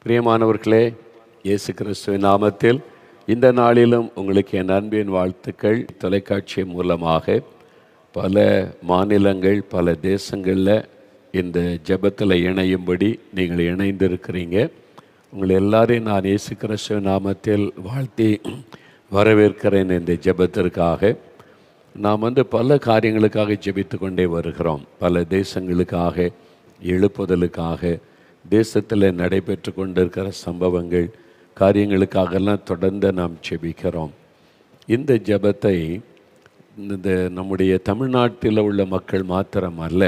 பிரியமானவர்களே, இயேசு கிறிஸ்துவின் நாமத்தில் இந்த நாளிலும் உங்களுக்கு என் அன்பின் வாழ்த்துக்கள். தொலைக்காட்சி மூலமாக பல மாநிலங்கள், பல தேசங்களில் இந்த ஜெபத்தில் இணையும்படி நீங்கள் இணைந்திருக்கிறீங்க. உங்களை எல்லாரையும் நான் இயேசு கிறிஸ்துவின் நாமத்தில் வாழ்த்தி வரவேற்கிறேன். இந்த ஜெபத்திற்காக நாம் பல காரியங்களுக்காக ஜெபித்து கொண்டே வருகிறோம். பல தேசங்களுக்காக, எழுப்புதலுக்காக, தேசத்தில் நடைபெற்று கொண்டிருக்கிற சம்பவங்கள், காரியங்களுக்காகலாம் தொடர்ந்து நாம் ஜெபிக்கிறோம். இந்த ஜெபத்தை நம்முடைய தமிழ்நாட்டில் உள்ள மக்கள் மாத்திரம் அல்ல,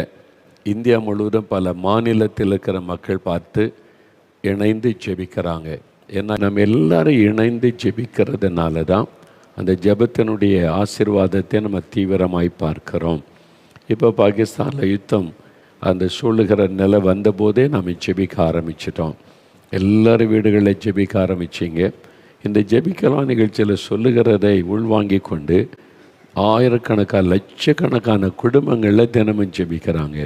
இந்தியா முழுவதும் பல மாநிலத்தில் இருக்கிற மக்கள் பார்த்து இணைந்து ஜெபிக்கிறாங்க. ஏன்னா நம்ம எல்லாரும் இணைந்து ஜெபிக்கிறதுனால தான் அந்த ஜெபத்தினுடைய ஆசீர்வாதத்தை நம்ம தீவிரமாய் பார்க்கிறோம். இப்போ பாகிஸ்தானில் யுத்தம் அந்த சூழுகிற நிலை வந்தபோதே நாம் ஜெபிக்க ஆரம்பிச்சிட்டோம். எல்லோரும் வீடுகளில் ஜெபிக்க ஆரம்பிச்சிங்க. இந்த ஜெபிக்கலாம் நிகழ்ச்சியில் சொல்லுகிறதை உள்வாங்கி கொண்டு ஆயிரக்கணக்கான லட்சக்கணக்கான குடும்பங்களில் தினமும் ஜெபிக்கிறாங்க.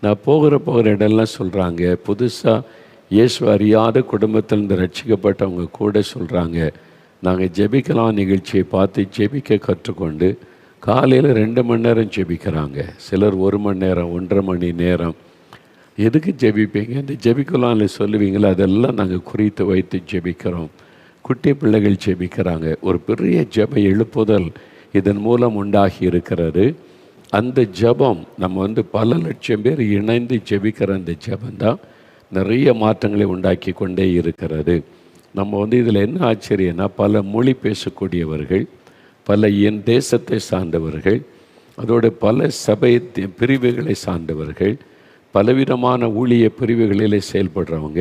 நான் போகிற இடம்லாம் சொல்கிறாங்க, புதுசாக இயேசு அறியாத குடும்பத்திலிருந்து ரட்சிக்கப்பட்டவங்க கூட சொல்கிறாங்க, நாங்கள் ஜெபிக்கலாம் நிகழ்ச்சியை பார்த்து ஜெபிக்க கற்றுக்கொண்டு காலையில் 2 மணி நேரம் ஜெபிக்கிறாங்க. சிலர் 1 மணி நேரம், 1.5 மணி நேரம். எதுக்கு ஜெபிப்பீங்க? இந்த ஜெபிக்கலாம்னு சொல்லுவீங்களா? அதெல்லாம் நாங்கள் குறித்து வைத்து ஜெபிக்கிறோம். குட்டி பிள்ளைகள் ஜெபிக்கிறாங்க. ஒரு பெரிய ஜெப எழுப்புதல் இதன் மூலம் உண்டாகி இருக்கிறது. அந்த ஜெபம் நம்ம பல லட்சம் பேர் இணைந்து ஜெபிக்கிற அந்த ஜெபந்தான் நிறைய மாற்றங்களை உண்டாக்கி கொண்டே இருக்கிறது. நம்ம இதில் என்ன ஆச்சரியன்னா, பல மொழி பேசக்கூடியவர்கள், பல என் தேசத்தை சார்ந்தவர்கள், அதோடு பல சபை பிரிவுகளை சார்ந்தவர்கள், பலவிதமான ஊழிய பிரிவுகளில் செயல்படுறவங்க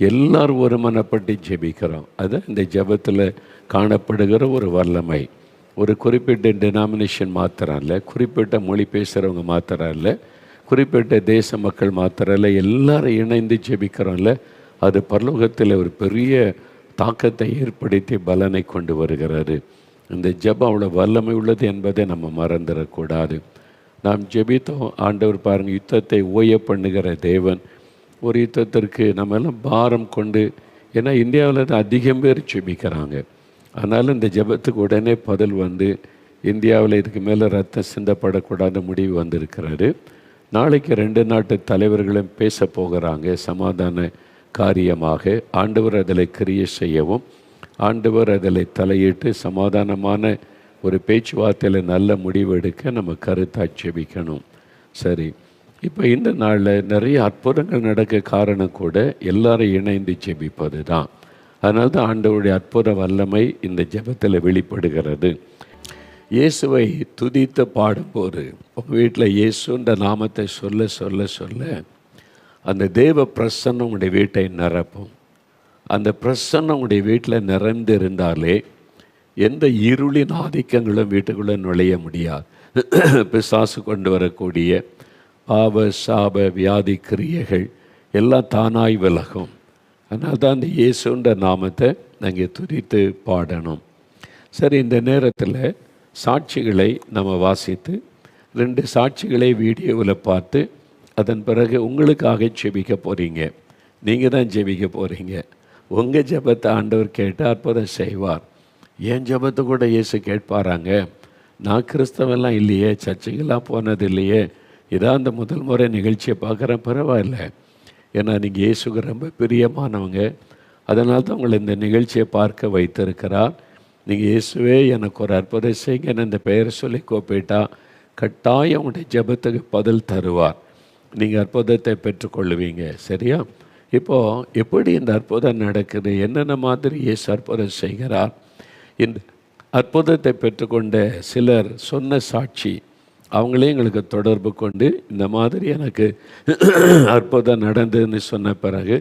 எல்லாரும் ஒருமனப்பட்டு ஜெபிக்கிறோம். அதுதான் இந்த ஜெபத்தில் காணப்படுகிற ஒரு வல்லமை. ஒரு குறிப்பிட்ட டினாமினேஷன் மாத்திரம் இல்லை, குறிப்பிட்ட மொழி பேசுகிறவங்க மாத்திரம் இல்லை, குறிப்பிட்ட தேச மக்கள் மாத்திரம் இல்லை, எல்லாரும் இணைந்து ஜெபிக்கிறோம்ல, அது பரலோகத்தில் ஒரு பெரிய தாக்கத்தை ஏற்படுத்தி பலனை கொண்டு வருகிறது. இந்த ஜெபம் அவ்வளோ வல்லமை உள்ளது என்பதை நம்ம மறந்துடக்கூடாது. நாம் ஜெபித்தோம். ஆண்டவர் பாருங்கள், யுத்தத்தை ஓய பண்ணுகிற தேவன். ஒரு யுத்தத்திற்கு நம்ம எல்லாம் பாரம் கொண்டு, ஏன்னா இந்தியாவில் தான் அதிகம் பேர் ஜெபிக்கிறாங்க. அதனால் இந்த ஜெபத்துக்கு உடனே பதில் இந்தியாவில் இதுக்கு மேலே ரத்தம் சிந்தப்படக்கூடாத முடிவு வந்திருக்கிறாரு. நாளைக்கு 2 நாட்டு தலைவர்களும் பேச போகிறாங்க சமாதான காரியமாக. ஆண்டவர் அதில் கிரியை செய்யவும், ஆண்டவர் அதில் தலையிட்டு சமாதானமான ஒரு பேச்சுவார்த்தையில் நல்ல முடிவு எடுக்க நம்ம கருத்தாக ஜெபிக்கணும். சரி, இப்போ இந்த நாளில் நிறைய அற்புதங்கள் நடக்க காரணம் கூட எல்லாரும் இணைந்து ஜெபிப்பது தான். அதனால தான் ஆண்டவருடைய அற்புத வல்லமை இந்த ஜெபத்தில் வெளிப்படுகிறது. இயேசுவை துதித்து பாடும்போது உங்கள் வீட்டில் இயேசுன்ற நாமத்தை சொல்ல சொல்ல சொல்ல அந்த தேவ பிரசன்னம் உங்களுடைய வீட்டை நிரப்பும். அந்த பிரசன்னம் உங்களுடைய வீட்டில் நிறைந்து இருந்தாலே எந்த இருளின் ஆதிக்கங்களும் வீட்டுக்குள்ளே நுழைய முடியாது. பிசாசு கொண்டு வரக்கூடிய பாவ சாப வியாதி கிரியைகள் எல்லாம் தானாய் விலகும். அதனால தான் அந்த இயேசுன்ற நாமத்தை நாங்கள் துதித்து பாடணும். சரி, இந்த நேரத்தில் சாட்சிகளை நம்ம வாசித்து 2 சாட்சிகளை வீடியோவில் பார்த்து அதன் பிறகு உங்களுக்காக ஜெபிக்க போகிறீங்க. நீங்கள் தான் ஜெபிக்க போகிறீங்க. உங்கள் ஜெபத்தை ஆண்டவர் கேட்டு அற்புதம் செய்வார். என் ஜெபத்தை கூட இயேசு கேட்பாராங்க? நான் கிறிஸ்தவெல்லாம் இல்லையே, சர்ச்சைக்கெல்லாம் போனது இல்லையே, இதான் அந்த முதல் முறை நிகழ்ச்சியை பார்க்குறேன். பரவாயில்ல, ஏன்னா நீங்கள் இயேசுக்கு ரொம்ப பிரியமானவங்க. அதனால தான் உங்களை இந்த நிகழ்ச்சியை பார்க்க வைத்திருக்கிறார். நீங்கள் இயேசுவே எனக்கு ஒரு அற்புதம் செய்யுங்க இந்த பெயரை சொல்லி கூப்பிட்டா கட்டாயம் உங்களுடைய ஜெபத்துக்கு பதில் தருவார். நீங்கள் அற்புதத்தை பெற்றுக்கொள்ளுவீங்க. சரியா? இப்போது எப்படி இந்த அற்புதம் நடக்குது, என்னென்ன மாதிரி இயேசு அற்புதம் செய்கிறார்? இந்த அற்புதத்தை பெற்றுக்கொண்ட சிலர் சொன்ன சாட்சி, அவங்களே எங்களுக்கு தொடர்பு கொண்டு இந்த மாதிரி எனக்கு அற்புதம் நடந்ததுன்னு சொன்ன பிறகு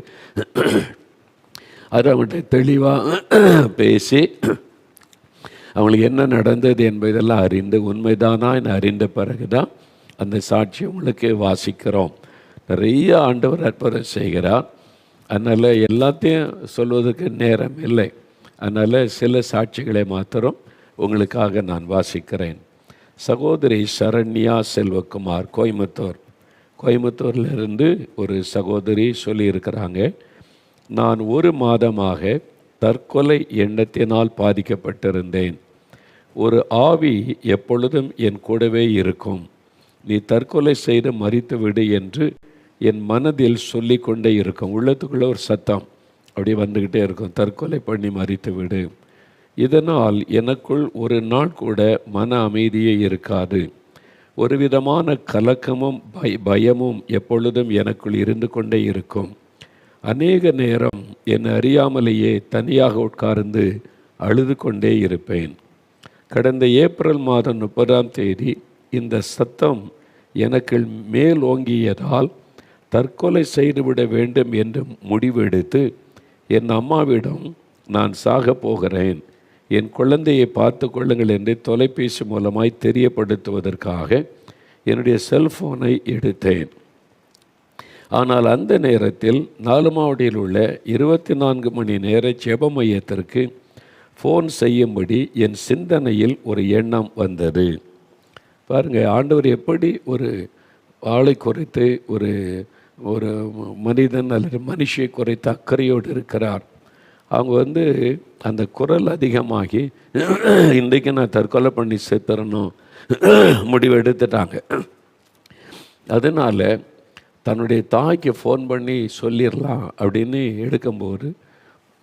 அதை அவங்கள்ட்ட தெளிவாக பேசி அவங்களுக்கு என்ன நடந்தது என்பதெல்லாம் அறிந்து உண்மைதானா என அறிந்த பிறகு தான் அந்த சாட்சி உங்களுக்கு வாசிக்கிறோம். நிறைய ஆண்டவர் அற்புதம் செய்கிறார். அதனால் எல்லாத்தையும் சொல்வதற்கு நேரம் இல்லை. அதனால் சில சாட்சிகளை மாத்திரம் உங்களுக்காக நான் வாசிக்கிறேன். சகோதரி சரண்யா செல்வகுமார் கோயம்புத்தூர்லேருந்து ஒரு சகோதரி சொல்லியிருக்கிறாங்க. நான் 1 மாதமாக தற்கொலை எண்ணத்தினால் பாதிக்கப்பட்டிருந்தேன். ஒரு ஆவி எப்பொழுதும் என் கூடவே இருக்கும். நீ தற்கொலை செய்து மரித்துவிடு என்று என் மனதில் சொல்லி கொண்டே இருக்கும். உள்ளத்துக்குள்ளே ஒரு சத்தம் அப்படியே வந்துக்கிட்டே இருக்கும், தற்கொலை பண்ணி மரித்துவிடு. இதனால் எனக்குள் ஒரு நாள் கூட மன அமைதியே இருக்காது. ஒரு விதமான கலக்கமும் பயமும் எப்பொழுதும் எனக்குள் இருந்து கொண்டே இருக்கும். அநேக நேரம் என்னை அறியாமலேயே தனியாக உட்கார்ந்து அழுது கொண்டே இருப்பேன். கடந்த ஏப்ரல் மாதம் 30ஆம் தேதி இந்த சத்தம் எனக்கு மேல் ஓங்கியதால் தற்கொலை செய்துவிட வேண்டும் என்று முடிவெடுத்து என் அம்மாவிடம் நான் சாக போகிறேன், என் குழந்தையை பார்த்து கொள்ளுங்கள் என்று தொலைபேசி மூலமாய் தெரியப்படுத்துவதற்காக என்னுடைய செல்ஃபோனை எடுத்தேன். ஆனால் அந்த நேரத்தில் நாலுமாவடியில் உள்ள 24 மணி நேர ஜெப மையத்திற்கு ஃபோன் செய்யும்படி என் சிந்தனையில் ஒரு எண்ணம் வந்தது. பாருங்கள், ஆண்டவர் எப்படி ஒரு ஆளை குறைத்து ஒரு ஒரு மனிதன் அல்லது மனுஷியை குறைத்து அக்கறையோடு இருக்கிறார். அவங்க அந்த குரல் அதிகமாகி இன்றைக்கு நான் தற்கொலை பண்ணி செத்துறணும் முடிவு எடுத்துட்டாங்க. அதனால் தன்னுடைய தாய்க்கு ஃபோன் பண்ணி சொல்லிடலாம் அப்படின்னு எடுக்கும்போது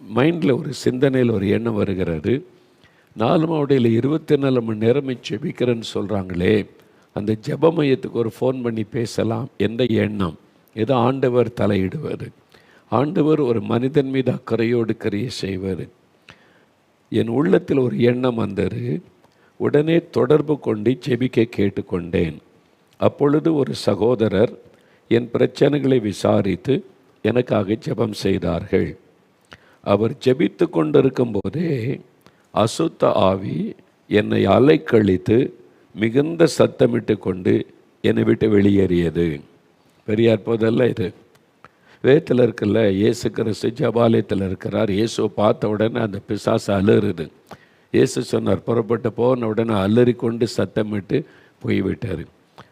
மைண்டில் ஒரு சிந்தனையில் ஒரு எண்ணம் வருகிறது. 4 மாவடியில் 24 மணி நேரம் ஜெபிக்கிறேன்னு சொல்கிறாங்களே, அந்த ஜெப மையத்துக்கு ஒரு ஃபோன் பண்ணி பேசலாம் என்ற எண்ணம். ஏதோ ஆண்டவர் தலையிடுவது, ஆண்டவர் ஒரு மனிதன் மீது அக்கறையோடு கிரியை செய்வது. என் உள்ளத்தில் ஒரு எண்ணம் வந்தது. உடனே தொடர்பு கொண்டு ஜெபிக்க கேட்டுக்கொண்டேன். அப்பொழுது ஒரு சகோதரர் என் பிரச்சனைகளை விசாரித்து எனக்காக ஜெபம் செய்தார்கள். அவர் ஜெபித்து கொண்டிருக்கும் போதே அசுத்த ஆவி என்னை அலைக்கழித்து மிகுந்த சத்தமிட்டு கொண்டு என்னை விட்டு வெளியேறியது. பெரிய அற்புதம் இது. வேதத்தில் இருக்குல்ல, இயேசு கிறிஸ்து ஜபாலயத்தில் இருக்கிறார். இயேசுவை பார்த்த உடனே அந்த பிசாசு அலறுது. இயேசு சொன்னார், புறப்பட்டு போன உடனே அலறி கொண்டு சத்தமிட்டு போய்விட்டார்.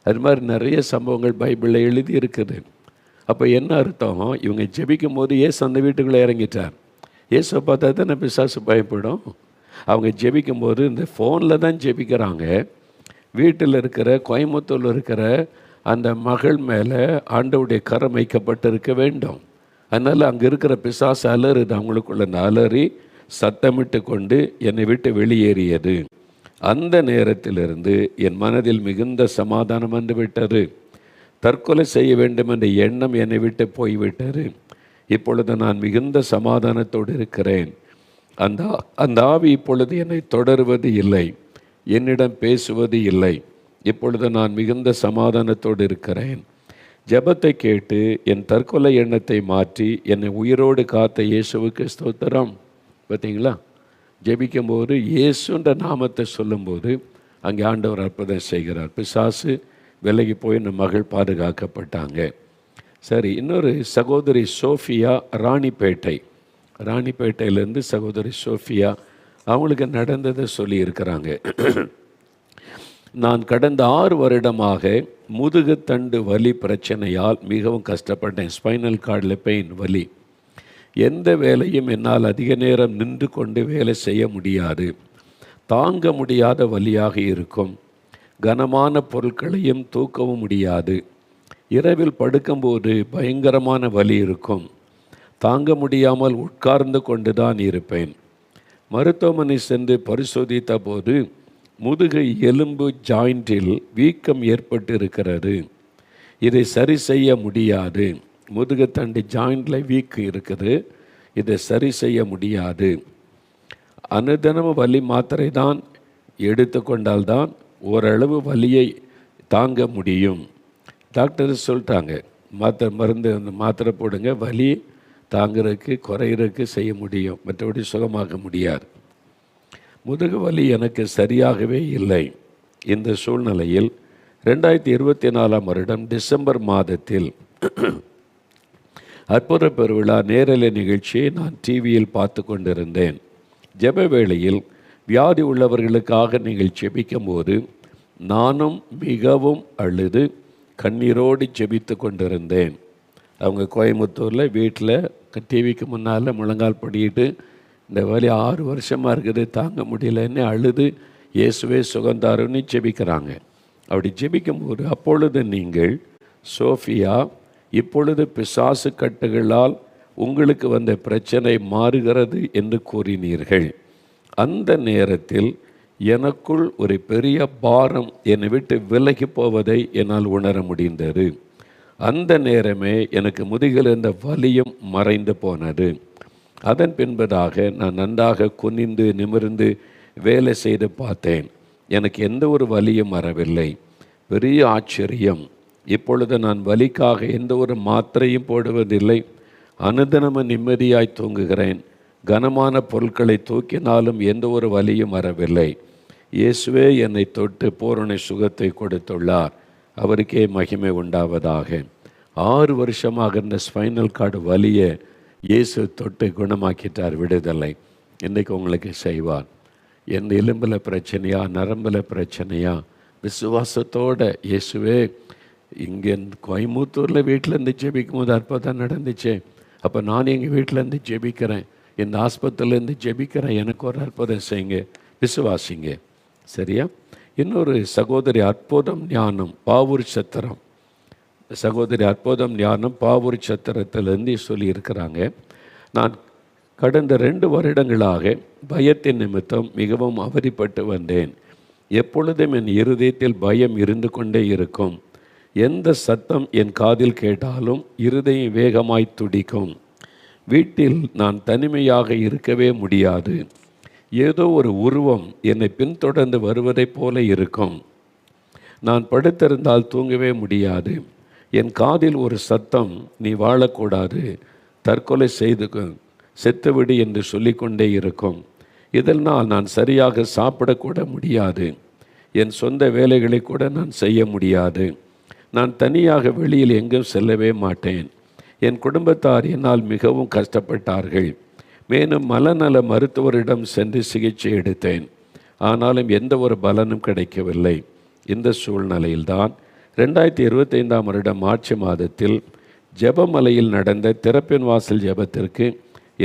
அது மாதிரி நிறைய சம்பவங்கள் பைபிளில் எழுதி இருக்குது. அப்போ என்ன அர்த்தம்? இவங்க ஜெபிக்கும் போது இயேசு அந்த வீட்டுக்குள்ளே இறங்கிட்டார். இயேசுவை பார்த்தா தானே பிசாசு பயப்படும். அவங்க ஜெபிக்கும் போது இந்த ஃபோனில் தான் ஜெபிக்கிறாங்க. வீட்டில் இருக்கிற கோயம்புத்தூரில் இருக்கிற அந்த மகள் மேலே ஆண்டவருடைய கரம் வைக்கப்பட்டிருக்க வேண்டும். அதனால் அங்கே இருக்கிற பிசாசு அலறுது. அவங்களுக்குள்ள அலறி சத்தமிட்டு கொண்டு என்னை விட்டு வெளியேறியது. அந்த நேரத்திலிருந்து என் மனதில் மிகுந்த சமாதானம் வந்து விட்டது. தற்கொலை செய்ய வேண்டும் என்ற எண்ணம் என்னை விட்டு போய்விட்டது. இப்பொழுது நான் மிகுந்த சமாதானத்தோடு இருக்கிறேன். அந்த ஆவி இப்பொழுது என்னை தொடருவது இல்லை, என்னிடம் பேசுவது இல்லை. இப்பொழுது நான் மிகுந்த சமாதானத்தோடு இருக்கிறேன். ஜெபத்தை கேட்டு என் தற்கொலை எண்ணத்தை மாற்றி என்னை உயிரோடு காத்த இயேசுவுக்கு ஸ்தோத்திரம். பார்த்தீங்களா, ஜெபிக்கும்போது இயேசுன்ற நாமத்தை சொல்லும்போது அங்கே ஆண்டவர் அற்புதம் செய்கிறார். பிசாசு விலகி போய் என் மகள் பாதுகாக்கப்பட்டாங்க. சரி, இன்னொரு சகோதரி சோஃபியா ராணிப்பேட்டையிலேருந்து சகோதரி சோஃபியா அவங்களுக்கு நடந்ததை சொல்லியிருக்கிறாங்க. நான் கடந்த 6 வருடமாக முதுகுத்தண்டு வலி பிரச்சனையால் மிகவும் கஷ்டப்பட்டேன். ஸ்பைனல் கார்டில் பெயின், வலி. எந்த வேலையும் என்னால் அதிக நேரம் நின்று கொண்டு வேலை செய்ய முடியாது. தாங்க முடியாத வலியாக இருக்கும். கனமான பொருட்களையும் தூக்கவும் முடியாது. இரவில் படுக்கும்போது பயங்கரமான வலி இருக்கும். தாங்க முடியாமல் உட்கார்ந்து கொண்டு தான் இருப்பேன். மருத்துவமனை சென்று பரிசோதித்த போது முதுகு எலும்பு ஜாயிண்டில் வீக்கம் ஏற்பட்டு இருக்கிறது. இதை சரி செய்ய முடியாது. முதுகு தண்டு ஜாயிண்டில் வீக்கு இருக்குது, இதை சரி செய்ய முடியாது. அனுதினமும் வலி மாத்திரை தான் எடுத்துக்கொண்டால்தான் ஓரளவு வலியை தாங்க முடியும். டாக்டர் சொல்லிட்டாங்க, மாத்திரை போடுங்க, வலி தாங்கிறதுக்கு குறையிறதுக்கு செய்ய முடியும், மற்றபடி சுகமாக்க முடியாது. முதுகு வலி எனக்கு சரியாகவே இல்லை. இந்த சூழ்நிலையில் 2024ஆம் வருடம் டிசம்பர் மாதத்தில் அற்புத பெருவிழா நேரலை நிகழ்ச்சியை நான் டிவியில் பார்த்து கொண்டிருந்தேன். ஜெப வேளையில் வியாதி உள்ளவர்களுக்காக நீங்கள் ஜெபிக்கும் போது நானும் மிகவும் அழுது கண்ணீரோடு ஜெபித்து கொண்டிருந்தேன். அவங்க கோயம்புத்தூரில் வீட்டில் டிவிக்கு முன்னால் முழங்கால் படிக்கிட்டு இந்த வலி 6 வருஷமாக இருக்குது, தாங்க முடியலன்னு அழுது இயேசுவே சுகந்தாருன்னு ஜெபிக்கிறாங்க. அப்படி ஜெபிக்கும்போது அப்பொழுது நீங்கள் சோஃபியா, இப்பொழுது பிசாசு கட்டுகளால் உங்களுக்கு வந்த பிரச்சனை மாறுகிறது என்று கூறினீர்கள். அந்த நேரத்தில் எனக்குள் ஒரு பெரிய பாரம் என்னை விட்டு விலகி போவதை என்னால் உணர முடிந்தது. அந்த நேரமே எனக்கு முதுகில் இருந்த வலியும் மறைந்து போனது. அதன் பின்பதாக நான் நன்றாக குனிந்து நிமிர்ந்து வேலை செய்து பார்த்தேன். எனக்கு எந்த ஒரு வலியும் வரவில்லை. பெரிய ஆச்சரியம். இப்பொழுது நான் வலிக்காக எந்த ஒரு மாத்திரையும் போடுவதில்லை. அனுதினமும் நிம்மதியாய் தூங்குகிறேன். கனமான பொருட்களை தூக்கினாலும் எந்த ஒரு வலியும் வரவில்லை. இயேசுவே என்னை தொட்டு பூரண சுகத்தை கொடுத்துள்ளார். அவருக்கே மகிமை உண்டாவதாக. 6 வருஷமாக இருந்த ஸ்பைனல் கார்டு வலியை இயேசு தொட்டு குணமாக்கிட்டார். விடுதலை இன்றைக்கு உங்களுக்கு செய்வார். என் எலும்பில் பிரச்சனையா, நரம்பில் பிரச்சனையா, விசுவாசத்தோட இயேசுவே இங்கே கோயம்புத்தூரில் வீட்டிலேருந்து ஜெபிக்கும் போது அற்புதம் நடந்துச்சு. அப்போ நான் எங்கள் வீட்டிலேருந்து ஜெபிக்கிறேன், இந்த ஆஸ்பத்திரிலேருந்து ஜெபிக்கிறேன், எனக்கு ஒரு அற்புதம் செய்யுங்க, விசுவாசிங்க. சரியா? இன்னொரு சகோதரி அற்புதம் ஞானம் பாவூர் சத்திரம், சகோதரி அற்புதம் ஞானம் பாவூர் சத்திரத்திலேருந்து சொல்லியிருக்கிறாங்க. நான் கடந்த 2 வருடங்களாக பயத்தின் நிமித்தம் மிகவும் அவதிப்பட்டு வந்தேன். எப்பொழுதும் என் இருதயத்தில் பயம் இருந்து கொண்டே இருக்கும். எந்த சத்தம் என் காதில் கேட்டாலும் இருதயம் வேகமாய் துடிக்கும். வீட்டில் நான் தனிமையாக இருக்கவே முடியாது. ஏதோ ஒரு உருவம் என்னை பின்தொடர்ந்து வருவதைப் போல இருக்கும். நான் படுத்திருந்தால் தூங்கவே முடியாது. என் காதில் ஒரு சத்தம், நீ வாழக்கூடாது, தற்கொலை செய்து செத்துவிடு என்று சொல்லிக்கொண்டே இருக்கும். இதனால் நான் சரியாக சாப்பிடக்கூட முடியாது. என் சொந்த வேலைகளை கூட நான் செய்ய முடியாது. நான் தனியாக வெளியில் எங்கும் செல்லவே மாட்டேன். என் குடும்பத்தார் என்னால் மிகவும் கஷ்டப்பட்டார்கள். மேலும் மனநல மருத்துவரிடம் சென்று சிகிச்சை எடுத்தேன். ஆனாலும் எந்த ஒரு பலனும் கிடைக்கவில்லை. இந்த சூழ்நிலையில்தான் 2025ஆம் வருடம் மார்ச் மாதத்தில் ஜெபமலையில் நடந்த திறப்பின் வாசல் ஜெபத்திற்கு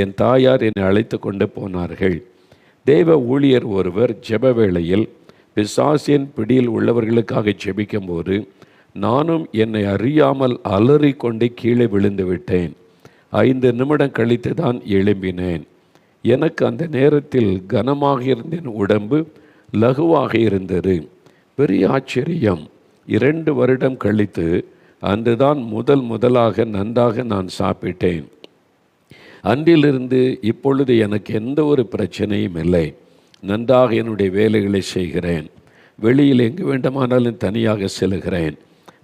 என் தாயார் என்னை அழைத்து கொண்டு போனார்கள். தேவ ஊழியர் ஒருவர் ஜெப வேளையில் பிசாசின் பிடியில் உள்ளவர்களுக்காக ஜெபிக்கும்போது நானும் என்னை அறியாமல் அலறிக்கொண்டு கீழே விழுந்து விட்டேன். 5 நிமிடம் கழித்து தான் எழும்பினேன். எனக்கு அந்த நேரத்தில் கனமாக இருந்த உடம்பு லகுவாக இருந்தது. பெரிய ஆச்சரியம். 2 வருடம் கழித்து அன்றுதான் முதலாக நன்றாக நான் சாப்பிட்டேன். அன்றிலிருந்து இப்பொழுது எனக்கு எந்த ஒரு பிரச்சனையும் இல்லை. நன்றாக என்னுடைய வேலைகளை செய்கிறேன். வெளியில் எங்கு வேண்டுமானாலும் தனியாக செல்கிறேன்.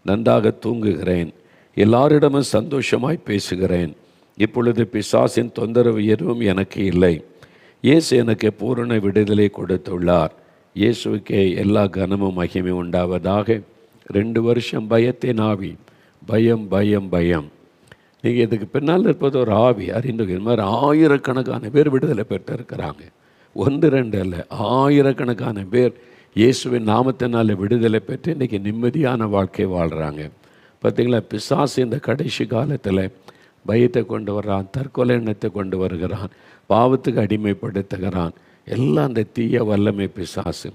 நன்றாக தூங்குகிறேன். எல்லாரிடமும் சந்தோஷமாய் பேசுகிறேன். இப்பொழுது பிசாசின் தொந்தரவு எதுவும் எனக்கு இல்லை. இயேசு எனக்கு பூரண விடுதலை கொடுத்துள்ளார். இயேசுவுக்கே எல்லா கனமும் மகிமை உண்டாவதாக. 2 வருஷம் பயத்தின் ஆவி, பயம் பயம் பயம். நீங்கள் இதுக்கு பின்னால் இருப்பது ஒரு ஆவி. அறிந்து இது மாதிரி ஆயிரக்கணக்கான பேர் விடுதலை பெற்றிருக்கிறாங்க. 1 2 அல்ல, ஆயிரக்கணக்கான பேர் இயேசுவின் நாமத்தினால் விடுதலை பெற்று இன்றைக்கி நிம்மதியான வாழ்க்கை வாழ்கிறாங்க. பார்த்திங்களா? பிசாசு இந்த கடைசி காலத்தில் பயத்தை கொண்டு வர்றான், தற்கொலை எண்ணத்தை கொண்டு வருகிறான், பாவத்துக்கு அடிமைப்படுத்துகிறான். எல்லாம் அந்த தீய வல்லமை பிசாசு.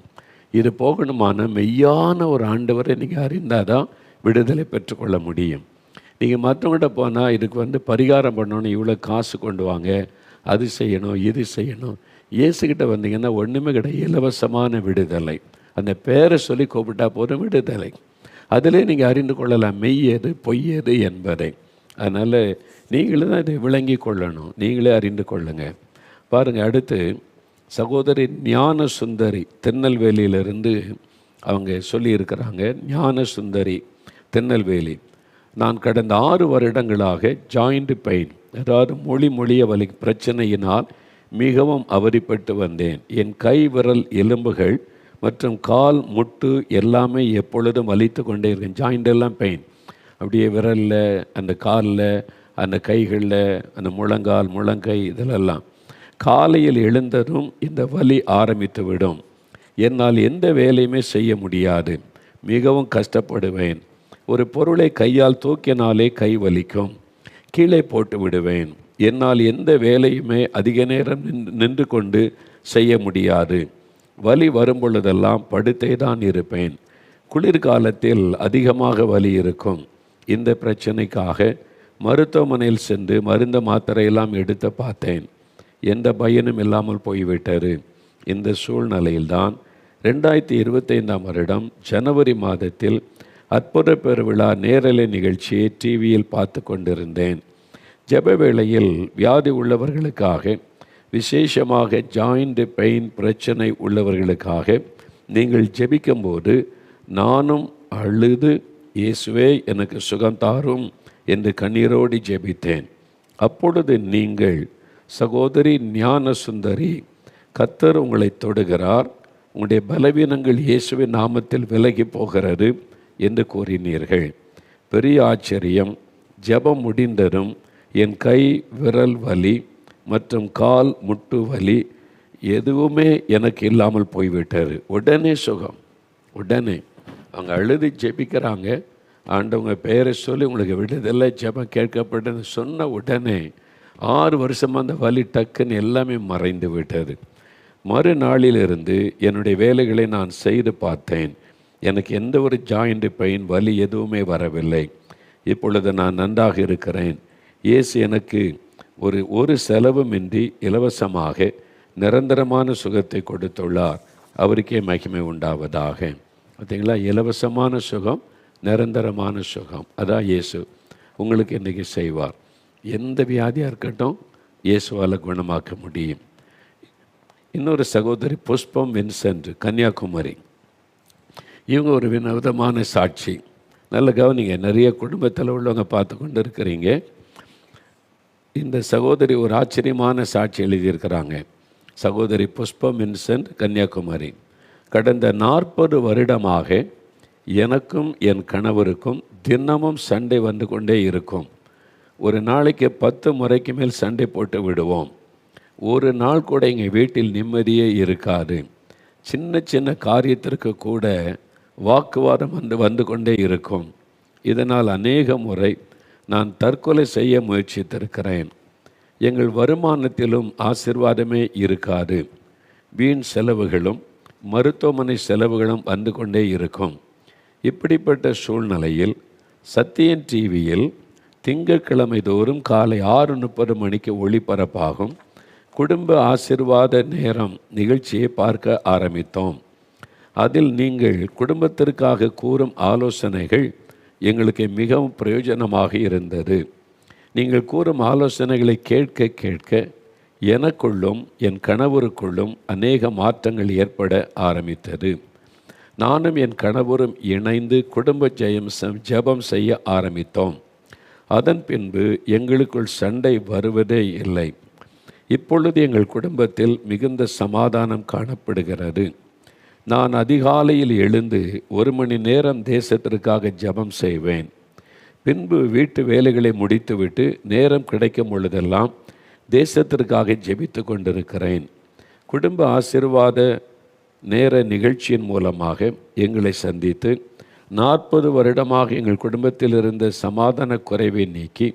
இது போகணுமான மெய்யான ஒரு ஆண்டவரை நீங்கள் அறிந்தால் தான் விடுதலை பெற்றுக்கொள்ள முடியும். நீங்கள் மற்றவங்கள்ட்ட போனால் இதுக்கு பரிகாரம் பண்ணணும், இவ்வளோ காசு கொண்டு வாங்க, அது செய்யணும், இது செய்யணும். இயேசுக்கிட்ட வந்தீங்கன்னா ஒன்றுமே கிடையாது, இலவசமான விடுதலை. அந்த பேரை சொல்லி கூப்பிட்டா போதும், விடுதலை. அதிலே நீங்கள் அறிந்து கொள்ளலாம் மெய் எது பொய் எது என்பதை. அதனால் நீங்களே தான் இதை விளங்கி கொள்ளணும், நீங்களே அறிந்து கொள்ளுங்க. பாருங்கள், அடுத்து சகோதரி ஞான சுந்தரி திருநெல்வேலியிலிருந்து அவங்க சொல்லியிருக்கிறாங்க. ஞான சுந்தரி திருநெல்வேலி. நான் கடந்த 6 வருடங்களாக ஜாயிண்ட் பெயின், அதாவது மொழிய வலி பிரச்சனையினால் மிகவும் அவதிப்பட்டு வந்தேன். என் கை விரல் எலும்புகள் மற்றும் கால் முட்டு எல்லாமே எப்பொழுதும் வலித்து கொண்டே இருக்கேன். ஜாயிண்ட் எல்லாம் பெயின். அப்படியே விரலில், அந்த காலில், அந்த கைகளில், அந்த முழங்கால் முழங்கை இதிலெல்லாம். காலையில் எழுந்ததும் இந்த வலி ஆரம்பித்து விடும். என்னால் எந்த வேலையுமே செய்ய முடியாது. மிகவும் கஷ்டப்படுவேன். ஒரு பொருளை கையால் தூக்கினாலே கை வலிக்கும். கீழே போட்டு விடுவேன். என்னால் எந்த வேலையுமே அதிக நேரம் நின்று கொண்டு செய்ய முடியாது. வலி வரும்பொழுதெல்லாம் படுத்தே தான் இருப்பேன். குளிர்காலத்தில் அதிகமாக வலி இருக்கும். இந்த பிரச்சனைக்காக மருத்துவமனையில் சென்று மருந்து மாத்திரையெல்லாம் எடுத்து பார்த்தேன். எந்த பயனும் இல்லாமல் போய்விட்டது. இந்த சூழ்நிலையில்தான் 2025ஆம் வருடம் ஜனவரி மாதத்தில் அற்புத பெருவிழா நேரலை நிகழ்ச்சியை டிவியில் பார்த்து கொண்டிருந்தேன். ஜெப வேளையில் வியாதி உள்ளவர்களுக்காக, விசேஷமாக ஜாயிண்ட் பெயின் பிரச்சனை உள்ளவர்களுக்காக நீங்கள் ஜெபிக்கும்போது நானும் அழுது, இயேசுவே எனக்கு சுகம் தாரும் என்று கண்ணீரோடு ஜெபித்தேன். அப்பொழுது நீங்கள், சகோதரி ஞான சுந்தரி, கர்த்தர் உங்களை தொடுகிறார், உங்களுடைய பலவீனங்கள் இயேசுவின் நாமத்தில் விலகி போகிறது என்று கூறினீர்கள். பெரிய ஆச்சரியம். ஜெபம் முடிந்ததும் என் கை விரல் வலி மற்றும் கால் முட்டு வலி எதுவுமே எனக்கு இல்லாமல் போய்விட்டது. உடனே சுகம். உடனே அவங்க அழுது ஜெபிக்கிறாங்க. ஆண்டவங்க பெயரை சொல்லி உங்களுக்கு விடுதலை ஜெபம் கேட்கப்பட்டது சொன்ன உடனே 6 வருஷமாக அந்த வலி டக்குன்னு எல்லாமே மறைந்து விட்டது. மறுநாளிலிருந்து என்னுடைய வேலைகளை நான் செய்து பார்த்தேன். எனக்கு எந்த ஒரு ஜாயிண்ட் பெயின் வலி எதுவுமே வரவில்லை. இப்பொழுது நான் நன்றாக இருக்கிறேன். இயேசு எனக்கு ஒரு செலவுமின்றி இலவசமாக நிரந்தரமான சுகத்தை கொடுத்துள்ளார். அவருக்கே மகிமை உண்டாவதாக. பார்த்தீங்களா, இலவசமான சுகம், நிரந்தரமான சுகம். அதான் இயேசு உங்களுக்கு இன்றைக்கி செய்வார். எந்த வியாதியாக இருக்கட்டும் இயேசுவால் குணமாக்க முடியும். இன்னொரு சகோதரி புஷ்பம் வின்சென்ட், கன்னியாகுமரி. இவங்க ஒரு வினோதமான சாட்சி. நல்ல கவனிங்க, நிறைய குடும்பத்தில் உள்ளவங்க பார்த்து கொண்டு இருக்கிறீங்க. இந்த சகோதரி ஒரு ஆச்சரியமான சாட்சி எழுதியிருக்கிறாங்க. சகோதரி புஷ்பம் வின்சென்ட், கன்னியாகுமரி. கடந்த 40 வருடமாக எனக்கும் என் கணவருக்கும் தினமும் சண்டை வந்து கொண்டே இருக்கும். ஒரு நாளைக்கு 10 முறைக்கு மேல் சண்டை போட்டு விடுவோம். ஒரு நாள் கூட எங்கள் வீட்டில் நிம்மதியே இருக்காது. சின்ன சின்ன காரியத்திற்கு கூட வாக்குவாதம் வந்து கொண்டே இருக்கும். இதனால் அநேக முறை நான் தற்கொலை செய்ய முயற்சித்திருக்கிறேன். எங்கள் வருமானத்திலும் ஆசீர்வாதமே இருக்காது. வீண் செலவுகளும் மருத்துவமனை செலவுகளும் வந்து கொண்டே இருக்கும். இப்படிப்பட்ட சூழ்நிலையில் சத்தியன் டிவியில் திங்கட்கிழமை தோறும் காலை 6:30 மணிக்கு ஒளிபரப்பாகும் குடும்ப ஆசீர்வாத நேரம் நிகழ்ச்சியை பார்க்க ஆரம்பித்தோம். அதில் நீங்கள் குடும்பத்திற்காக கூறும் ஆலோசனைகள் எங்களுக்கு மிகவும் பிரயோஜனமாக இருந்தது. நீங்கள் கூறும் ஆலோசனைகளை கேட்க கேட்க எனக்குள்ளும் என் கணவருக்குள்ளும் அநேக மாற்றங்கள் ஏற்பட ஆரம்பித்தது. நானும் என் கணவரும் இணைந்து குடும்ப ஜெபம் செய்ய ஆரம்பித்தோம். அதன் பின்பு எங்களுக்குள் சண்டை வருவதே இல்லை. இப்பொழுது எங்கள் குடும்பத்தில் மிகுந்த சமாதானம் காணப்படுகிறது. நான் அதிகாலையில் எழுந்து 1 மணி நேரம் தேசத்திற்காக ஜெபம் செய்வேன். பின்பு வீட்டு வேலைகளை முடித்துவிட்டு நேரம் கிடைக்கும் பொழுதெல்லாம் தேசத்திற்காக ஜெபித்து கொண்டிருக்கிறேன். குடும்ப ஆசீர்வாத நேர நிகழ்ச்சியின் மூலமாக எங்களை சந்தித்து 40 வருடமாக எங்கள் குடும்பத்தில் இருந்த சமாதான குறைவை நீக்கி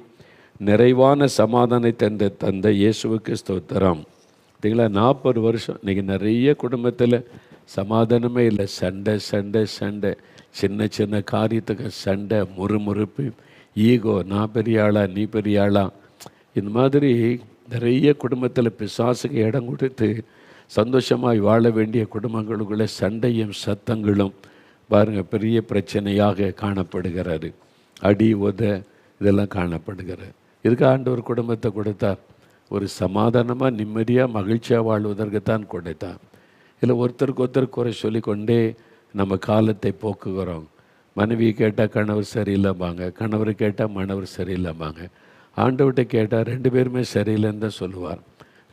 நிறைவான சமாதானத்தை தந்த இயேசுவுக்கு ஸ்தோத்திரம். பார்த்தீங்களா, 40 வருஷம். இன்றைக்கி நிறைய குடும்பத்தில் சமாதானமே இல்லை. சண்டை சண்டை சண்டை, சின்ன சின்ன காரியத்துக்கு சண்டை, முறுமுறுப்பு, ஈகோ, நான் பெரிய ஆளா நீ பெரிய ஆளா, இந்த மாதிரி நிறைய குடும்பத்தில் பிசாசுக்கு இடம் கொடுத்து சந்தோஷமாய் வாழ வேண்டிய குடும்பங்களுக்குள்ள சண்டையும் சத்தங்களும் பாருங்கள் பெரிய பிரச்சனையாக காணப்படுகிறது. அடி உத இதெல்லாம் காணப்படுகிறது. இதுக்கு ஆண்டவர் குடும்பத்தை கொடுத்தார். ஒரு சமாதானமாக நிம்மதியாக மகிழ்ச்சியாக வாழ்வதற்குத்தான் கொடுத்தார். இல்லை ஒருத்தருக்கு ஒருத்தர் குறை சொல்லிக்கொண்டே நம்ம காலத்தை போக்குகிறோம். மனைவி கேட்டால் கணவர் சரியில்லைம்பாங்க, கணவர் கேட்டால் மணவர் சரியில்லைம்பாங்க, ஆண்டவர்கிட்ட கேட்டால் 2 பேருமே சரியில்லைன்னு தான் சொல்லுவார்.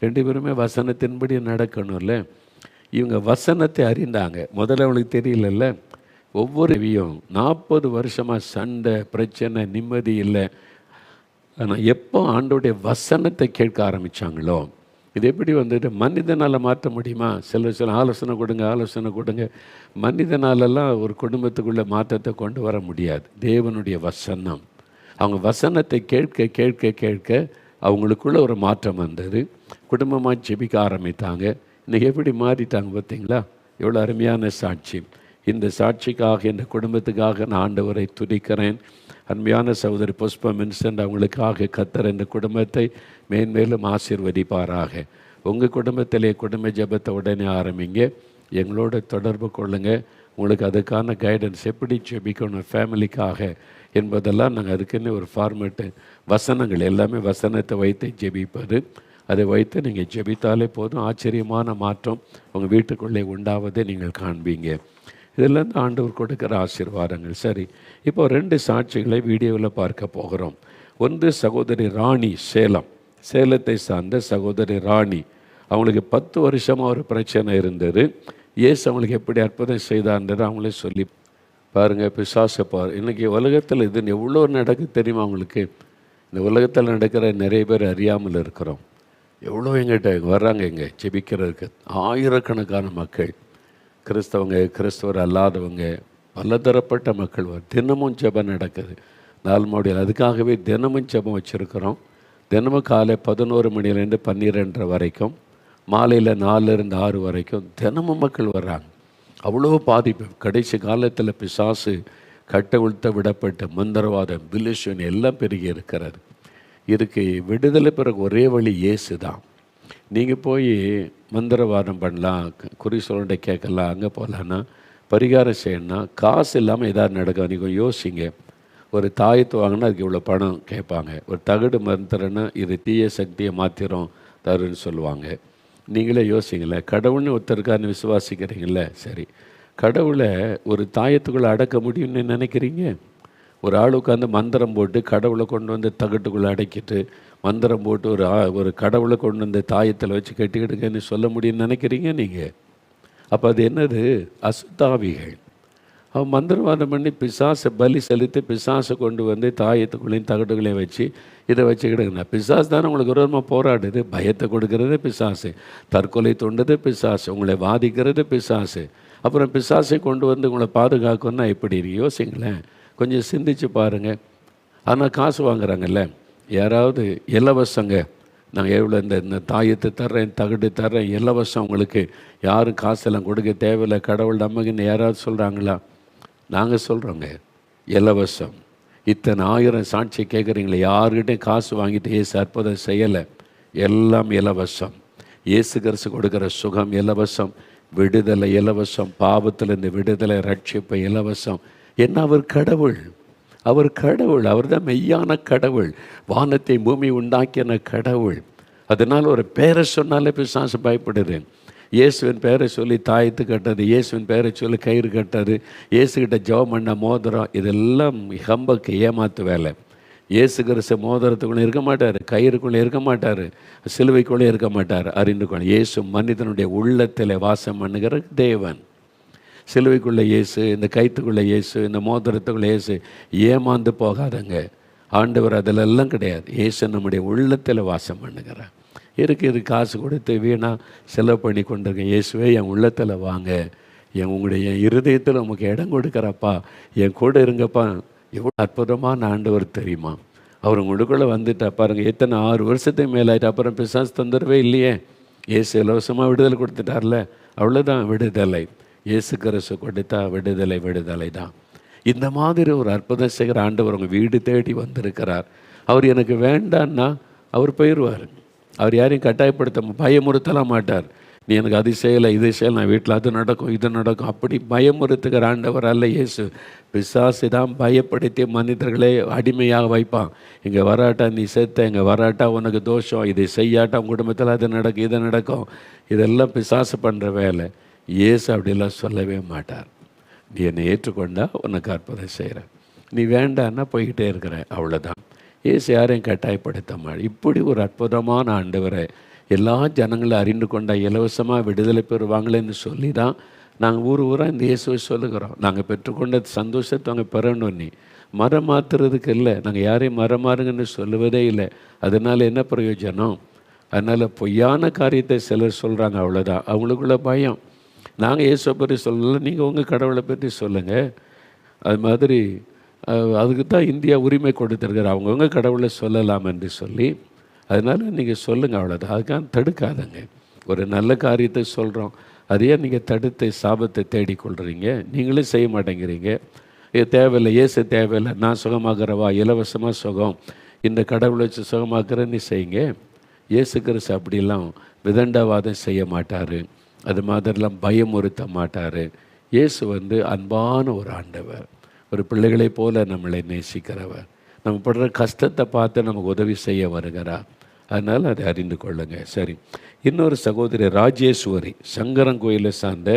2 பேருமே வசனத்தின்படி நடக்கணும்ல. இவங்க வசனத்தை அறிந்தாங்க. முதல்ல அவங்களுக்கு தெரியலல்ல. ஒவ்வொரு 40 வருஷமாக சண்டை பிரச்சனை நிம்மதி இல்லை. ஆனால் எப்போ ஆண்டோடைய வசனத்தை கேட்க ஆரம்பித்தாங்களோ, இது எப்படி வந்துட்டு மனிதனால் மாற்ற முடியுமா? சில ஆலோசனை கொடுங்க. மனிதனாலெல்லாம் ஒரு குடும்பத்துக்குள்ளே மாற்றத்தை கொண்டு வர முடியாது. தேவனுடைய வசனம் அவங்க வசனத்தை கேட்க கேட்க கேட்க அவங்களுக்குள்ள ஒரு மாற்றம் வந்தது. குடும்பமாக ஜெபிக்க ஆரம்பித்தாங்க. இன்றைக்கி எப்படி மாறிட்டாங்க பார்த்தீங்களா? எவ்வளோ அருமையான சாட்சி. இந்த சாட்சிக்காக, இந்த குடும்பத்துக்காக நான் ஆண்டவரை துதிக்கிறேன். அருமையான சகோதரி புஷ்பா மின்சன் அவங்களுக்காக கர்த்தர் இந்த குடும்பத்தை மேன்மேலும் ஆசீர்வதிப்பாராக. உங்கள் குடும்பத்திலே குடும்ப ஜெபத்தை உடனே ஆரம்பிங்க. எங்களோட தொடர்பு கொள்ளுங்கள். உங்களுக்கு அதுக்கான கைடன்ஸ் எப்படி ஜெபிக்கணும் ஃபேமிலிக்காக என்பதெல்லாம் நாங்கள் அதுக்குன்னு ஒரு ஃபார்மேட்டு, வசனங்கள் எல்லாமே வசனத்தை வைத்து ஜெபிப்பது. அதை வைத்து நீங்கள் ஜெபித்தாலே போதும், ஆச்சரியமான மாற்றம் உங்கள் வீட்டுக்குள்ளே உண்டாவதை நீங்கள் காண்பீங்க. இதெல்லாம் தான் ஆண்டவர் கொடுக்குற ஆசீர்வாதங்கள். சரி, இப்போ 2 சாட்சிகளை வீடியோவில் பார்க்க போகிறோம். ஒன்று சகோதரி ராணி, சேலத்தை சார்ந்த சகோதரி ராணி. அவங்களுக்கு 10 வருஷமாக ஒரு பிரச்சனை இருந்தது. இயேசு அவங்களுக்கு எப்படி அற்புதம் செய்தார்ன்றது அவங்களே சொல்லி பாருங்கள். பிசாசை இன்றைக்கி உலகத்தில் இது எவ்வளோ நடக்கு தெரியுமா அவங்களுக்கு? இந்த உலகத்தில் நடக்கிற நிறைய பேர் அறியாமல் இருக்கிறோம். எவ்வளோ எங்கிட்ட வர்றாங்க, இங்கே ஜெபிக்கிறதுக்கு ஆயிரக்கணக்கான மக்கள், கிறிஸ்தவர் அல்லாதவங்க, பலதரப்பட்ட மக்கள் தினமும் ஜெபம் நடக்குது 4 மாடியில். அதுக்காகவே தினமும் ஜெபம் வச்சுருக்கிறோம். தினமும் காலை 11 மணிலேருந்து 12:30 வரைக்கும், மாலையில் 4லேருந்து 6 வரைக்கும் தினமும் மக்கள் வர்றாங்க. அவ்வளோ பாதிப்பு. கடைசி காலத்தில் பிசாசு கட்டவிழ்த்த விடப்பட்ட மந்திரவாதம், பிலிஷன் எல்லாம் பெருகி இருக்கிறது. இதுக்கு விடுதலை பிறகு ஒரே வழி இயேசு தான். நீங்கள் போய் மந்திரவாதம் பண்ணலாம், குறி சொல்லிட்டு கேட்கலாம், அங்கே போகலான்னா பரிகாரம் செய்யணும்னா காசு இல்லாமல் எதாவது நடக்கும். நீங்கள் யோசிங்க. ஒரு தாயத்து வாங்கினா அதுக்கு இவ்வளோ பணம் கேட்பாங்க. ஒரு தகடு மந்திரன்னா இது தீய சக்தியை மாத்திரம் தருன்னு சொல்லுவாங்க. நீங்களே யோசிங்களேன். கடவுள்னு ஒருத்தருக்கான்னு விசுவாசிக்கிறீங்கள, சரி, கடவுளை ஒரு தாயத்துக்குள்ளே அடக்க முடியும்னு நினைக்கிறீங்க? ஒரு ஆள் உட்காந்து மந்திரம் போட்டு கடவுளை கொண்டு வந்து தகட்டுக்குள்ளே அடைக்கிட்டு மந்திரம் போட்டு ஒரு கடவுளை கொண்டு வந்து தாயத்தில் வச்சு கட்டிக்கிடுங்கன்னு சொல்ல முடியும்னு நினைக்கிறீங்க நீங்கள்? அப்போ அது என்னது? அசுத்தாவிகள். அவன் மந்திரவாதம் பண்ணி பிசாசை பலி செலுத்தி பிசாசை கொண்டு வந்து தாயத்துக்குள்ளேயும் தகட்டுகளையும் வச்சு இதை வச்சுக்கிடுங்கண்ணா. பிசாசு தானே உங்களுக்கு விரோதமாக போராடுது. பயத்தை கொடுக்கறது பிசாசு, தற்கொலை தோண்டது பிசாசு, உங்களை வாதிக்கிறது பிசாசு. அப்புறம் பிசாசை கொண்டு வந்து உங்களை பாதுகாக்கணும்னா எப்படி? யோசிங்களேன், கொஞ்சம் சிந்திச்சு பாருங்கள். ஆனால் காசு வாங்குறாங்கல்ல, யாராவது இலவசங்க, நாங்கள் எவ்வளோ இந்த தாயத்தை தர்றேன், தகடு தர்றேன், இலவசம் உங்களுக்கு, யாரும் காசெல்லாம் கொடுக்க தேவையில்லை, கடவுள் நமக்குன்னு யாராவது சொல்கிறாங்களா? நாங்கள் சொல்கிறோங்க, இலவசம். இத்தனை 1000 சாட்சி கேட்குறீங்களே, யாருக்கிட்டையும் காசு வாங்கிட்டு இயேசு அற்புதம் செய்யலை, எல்லாம் இலவசம். இயேசு கிறிஸ்து கொடுக்குற சுகம் இலவசம், விடுதலை இலவசம், பாவத்திலிருந்து விடுதலை, ரட்சிப்பு இலவசம். என்ன அவர் கடவுள், அவர் தான் மெய்யான கடவுள், வானத்தை பூமி உண்டாக்கின கடவுள். அதனால் ஒரு பேரை சொன்னாலே பிசாசு பயப்படுது. இயேசுவின் பேரை சொல்லி தாயத்து கட்டது, இயேசுவின் பேரை சொல்லி கயிறு கட்டது, இயேசுக்கிட்ட ஜெபம் பண்ண மோதிரம், இதெல்லாம் ஹம்பக்கு ஏமாத்து வேலை. இயேசு கிறிஸ்து மோதிரத்துக்குள்ளே இருக்க மாட்டார், கயிறுக்குள்ளே இருக்க மாட்டார், சிலுவைக்குள்ளே இருக்க மாட்டார். அறிந்து கொள்ள, இயேசு மனிதனுடைய உள்ளத்தில் வாசம் பண்ணுகிற தேவன். சிலுவைக்குள்ளே இயேசு, இந்த கைத்துக்குள்ளே இயேசு, இந்த மோதிரத்துக்குள்ளே இயேசு. ஏமாந்து போகாதங்க, ஆண்டவர் அதிலெல்லாம் கிடையாது. இயேசு நம்முடைய உள்ளத்தில் வாசம் பண்ணுகிறார். இது காசு கொடுத்து வீணாக செலவு பண்ணி கொண்டிருக்கேன். இயேசுவே என் உள்ளத்தில் வாங்க, உங்களுடைய இருதயத்தில் உமக்கு இடம் கொடுக்குறப்பா, என் கூட இருங்கப்பா. எவ்வளோ அற்புதமான ஆண்டவர் தெரியுமா? அவர் உங்களுக்குள்ளே வந்துட்டா பாருங்கள். எத்தனை 6 வருஷத்துக்கு மேலாயிட்டு, அப்புறம் பிசாசு தொந்தரவே இல்லையே. இயேசு இலவசமாக விடுதலை கொடுத்துட்டார்ல, அவ்வளோதான் விடுதலை. இயேசு கிறிஸ்து கொடுத்தா விடுதலை தான். இந்த மாதிரி ஒரு அற்புதம் செய்கிற ஆண்டவர் உங்கள் வீடு தேடி வந்திருக்கிறார். அவர் எனக்கு வேண்டான்னா அவர் போயிடுவார். அவர் யாரையும் கட்டாயப்படுத்த, பயமுறுத்தலாம் மாட்டார். நீ எனக்கு அது செய்யலை, இது செய்யலை, நான் வீட்டில் அது நடக்கும், இது நடக்கும், அப்படி பயமுறுத்துகிற ஆண்டவர் அல்ல இயேசு. பிசாசு தான் பயப்படுத்தி மனிதர்களே அடிமையாக வைப்பான். இங்கே வராட்டா நீ செத்த, இங்கே வராட்டா உனக்கு தோஷம், இதை செய்யாட்டா உன் குடும்பத்தில் அது நடக்கும், இது நடக்கும். இதெல்லாம் பிசாசு பண்ணுற வேலை. இயேசு அப்படிலாம் சொல்லவே மாட்டார். நீ என்னை ஏற்றுக்கொண்டா உனக்கு அற்புதம் செய்கிறேன், நீ வேண்டான்னா போய்கிட்டே இருக்கிற, அவ்வளோதான். இயேசு யாரையும் கட்டாயப்படுத்த மாட்டார். இப்படி ஒரு அற்புதமான ஆண்டவரை எல்லா ஜனங்களும் அறிந்து கொண்டா இலவசமாக விடுதலை பெறுவாங்களேன்னு சொல்லி தான் நாங்கள் ஊராக இந்த இயேசுவை சொல்லுகிறோம். நாங்கள் பெற்றுக்கொண்ட சந்தோஷத்தை அவங்க பெறணும். நீ மரம் மாற்றுறதுக்கு இல்லை, நாங்கள் யாரையும் மரம் மாறுங்கன்னு சொல்லுவதே இல்லை. அதனால் என்ன பிரயோஜனம்? அதனால் பொய்யான காரியத்தை சிலர் சொல்கிறாங்க, அவ்வளோதான். அவங்களுக்குள்ள பயம். நாங்கள் இயேசுவை பற்றி சொல்லலை, நீங்கள் உங்கள் கடவுளை பற்றி சொல்லுங்கள். அது மாதிரி அதுக்கு தான் இந்தியா உரிமை கொடுத்துருக்காரு, அவங்கவுங்க கடவுளை சொல்லலாம் என்று சொல்லி. அதனால் நீங்கள் சொல்லுங்கள், அவ்வளோதான். அதுக்காக தடுக்காதங்க. ஒரு நல்ல காரியத்தை சொல்கிறோம், அதையே நீங்கள் தடுத்து சாபத்தை தேடிக்கொள்கிறீங்க. நீங்களும் செய்ய மாட்டேங்கிறீங்க. இது தேவையில்லை, இயேசு தேவையில்லை, நான் சுகமாக்குறவா, இலவசமாக சுகம், இந்த கடவுளை வச்சு சுகமாக்குறேன்னு செய்யுங்க. இயேசு கிறிஸ்து அப்படிலாம் விதண்டாவாதம் செய்ய மாட்டார், அது மாதிரிலாம் பயமுறுத்த மாட்டார். இயேசு அன்பான ஒரு ஆண்டவர், ஒரு பிள்ளைகளைப் போல நம்மளை நேசிக்கிறவர், நம்ம படுற கஷ்டத்தை பார்த்து நமக்கு உதவி செய்ய வருகிறார். அதனால் அதை அறிந்து கொள்ளுங்க. சரி, இன்னொரு சகோதரி ராஜேஸ்வரி, சங்கரங்கோயிலை சார்ந்த